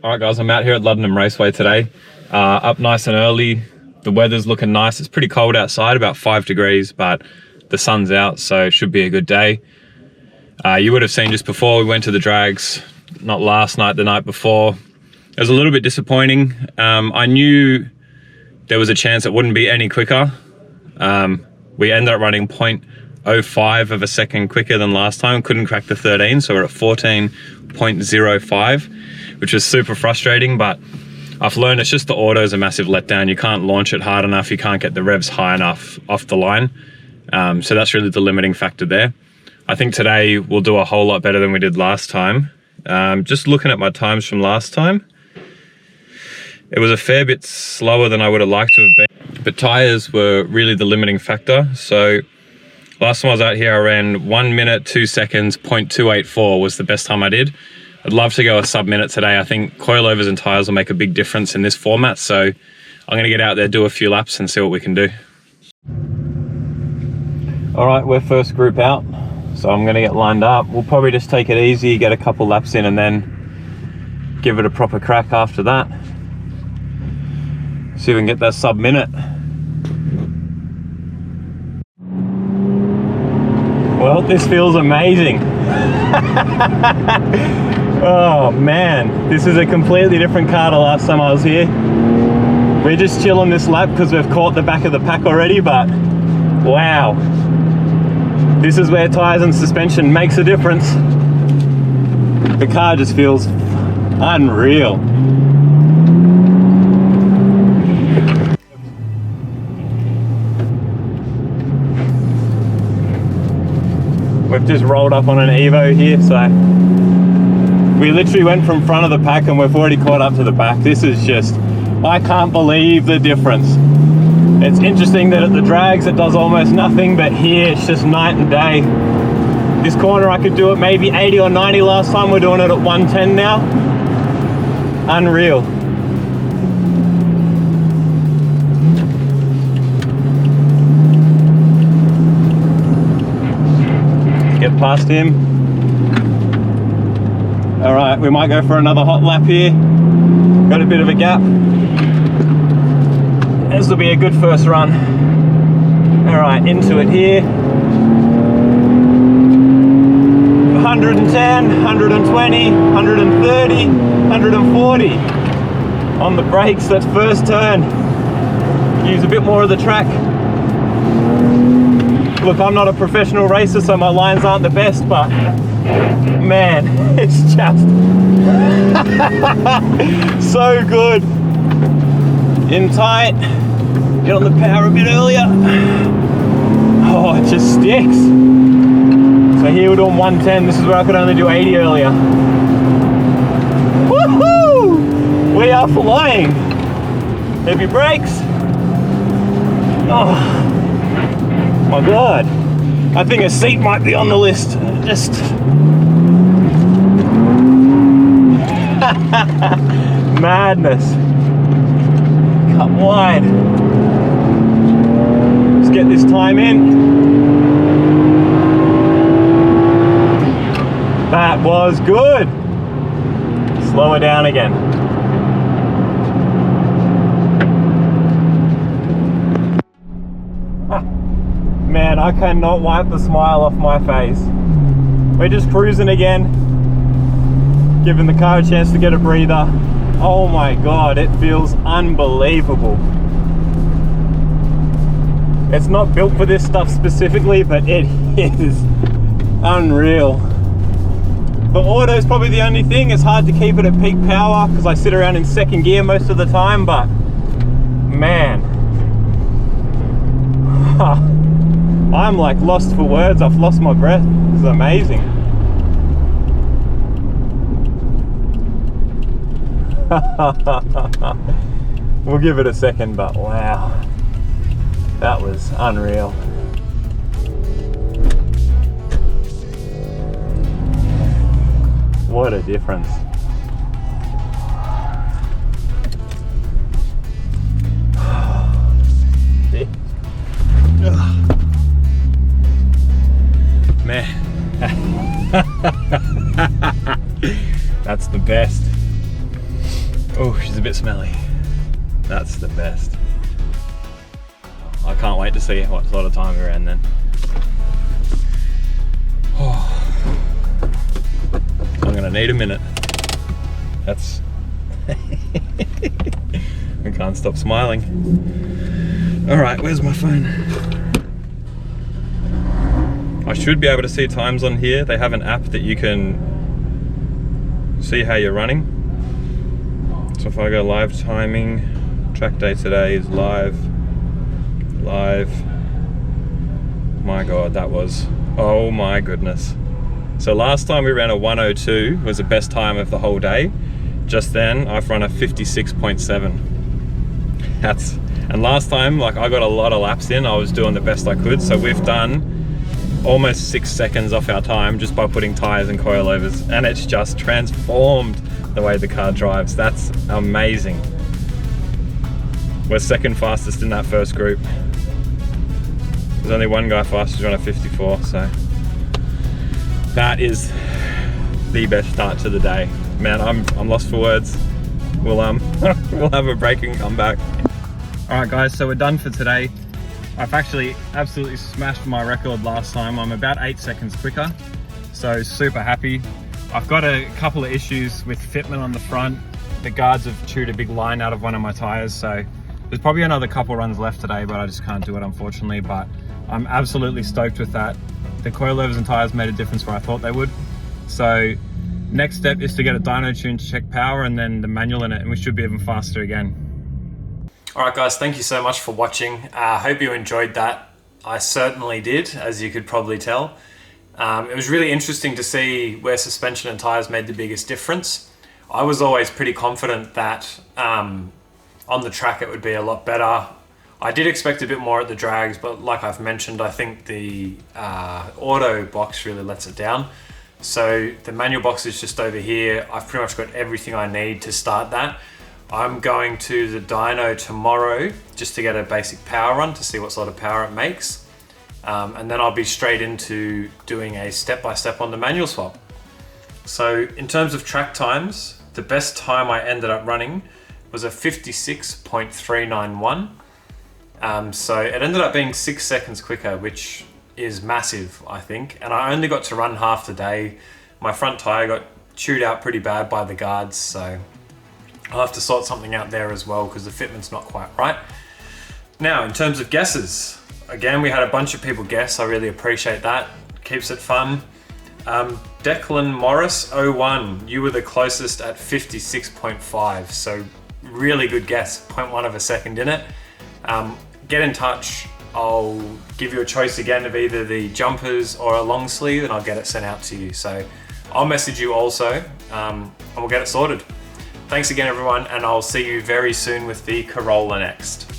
Alright guys, I'm out here at Luddenham Raceway today. Up nice and early. The weather's looking nice. It's pretty cold outside, about 5 degrees, but the sun's out, so it should be a good day. You would have seen just before we went to the drags, not last night, the night before. It was a little bit disappointing. I knew there was a chance it wouldn't be any quicker. We ended up running 0.05 of a second quicker than last time. Couldn't crack the 13, so we're at 14.05, which is super frustrating, but I've learned it's just the auto is a massive letdown. You can't launch it hard enough. You can't get the revs high enough off the line. So that's really the limiting factor there. I think today we'll do a whole lot better than we did last time. Just looking at my times from last time, it was a fair bit slower than I would have liked to have been, but tires were really the limiting factor. So last time I was out here, I ran 1 minute, 2 seconds, 0.284 was the best time I did. I'd love to go a sub-minute today. I think coilovers and tires will make a big difference in this format. So I'm gonna get out there, do a few laps and see what we can do. All right, we're first group out. So I'm gonna get lined up. We'll probably just take it easy, get a couple laps in and then give it a proper crack after that. See if we can get that sub-minute. Well, this feels amazing. Oh man, this is a completely different car to last time I was here. We're just chilling this lap because we've caught the back of the pack already, but wow. This is where tires and suspension makes a difference. The car just feels unreal. We've just rolled up on an Evo here, so we literally went from front of the pack and we've already caught up to the back. This is just, I can't believe the difference. It's interesting that at the drags it does almost nothing, but here it's just night and day. This corner I could do it maybe 80 or 90 last time, we're doing it at 110 now. Unreal. Get past him. All right, we might go for another hot lap here. Got a bit of a gap. This will be a good first run. All right, into it here. 110, 120, 130, 140. On the brakes, that's first turn. Use a bit more of the track. Look, I'm not a professional racer, so my lines aren't the best, but man, it's just so good. In tight, get on the power a bit earlier. Oh, it just sticks. So here we're doing 110. This is where I could only do 80 earlier. Woohoo! We are flying. Heavy brakes. Oh my God. I think a seat might be on the list. Just madness. Cut wide. Let's get this time in. That was good. Slow her down again. Man, I cannot wipe the smile off my face. We're just cruising again, giving the car a chance to get a breather. Oh my God, it feels unbelievable. It's not built for this stuff specifically, but it is unreal. The auto is probably the only thing. It's hard to keep it at peak power because I sit around in second gear most of the time, but man. I'm like lost for words. I've lost my breath. It's amazing. We'll give it a second, but wow, that was unreal. What a difference. Man, that's the best. Oh, she's a bit smelly. That's the best. I can't wait to see what sort of time we're in then. Oh, I'm gonna need a minute. That's... I can't stop smiling. All right, where's my phone? I should be able to see times on here. They have an app that you can see how you're running. So if I go live timing, track day today is live. My God, that was, oh my goodness. So last time we ran a 102 was the best time of the whole day. Just then I've run a 56.7. And last time, like, I got a lot of laps in, I was doing the best I could. So we've done almost 6 seconds off our time just by putting tires and coilovers, and it's just transformed the way the car drives. That's amazing. We're second fastest in that first group. There's only one guy fastest on a 54, so that is the best start to the day. Man, I'm lost for words. We'll we'll have a break and come back. All right, guys, so we're done for today. I've actually absolutely smashed my record last time. I'm about 8 seconds quicker, so super happy. I've got a couple of issues with fitment on the front. The guards have chewed a big line out of one of my tires, so there's probably another couple runs left today, but I just can't do it, unfortunately. But I'm absolutely stoked with that. The coilovers and tires made a difference where I thought they would. So next step is to get a dyno tuned to check power, and then the manual in it, and we should be even faster again. All right, guys, thank you so much for watching. I hope you enjoyed that. I certainly did, as you could probably tell. It was really interesting to see where suspension and tires made the biggest difference. I was always pretty confident that on the track it would be a lot better. I did expect a bit more at the drags, but like I've mentioned, I think the auto box really lets it down. So the manual box is just over here. I've pretty much got everything I need to start that. I'm going to the dyno tomorrow just to get a basic power run to see what sort of power it makes. And then I'll be straight into doing a step-by-step on the manual swap. So in terms of track times, the best time I ended up running was a 56.391. So it ended up being 6 seconds quicker, which is massive, I think. And I only got to run half the day. My front tire got chewed out pretty bad by the guards, so I'll have to sort something out there as well because the fitment's not quite right. Now, in terms of guesses, again, we had a bunch of people guess. I really appreciate that. Keeps it fun. Declan Morris 01, you were the closest at 56.5, so really good guess, 0.1 of a second in it. Get in touch. I'll give you a choice again of either the jumpers or a long sleeve, and I'll get it sent out to you. So I'll message you also, and we'll get it sorted. Thanks again, everyone, and I'll see you very soon with the Corolla next.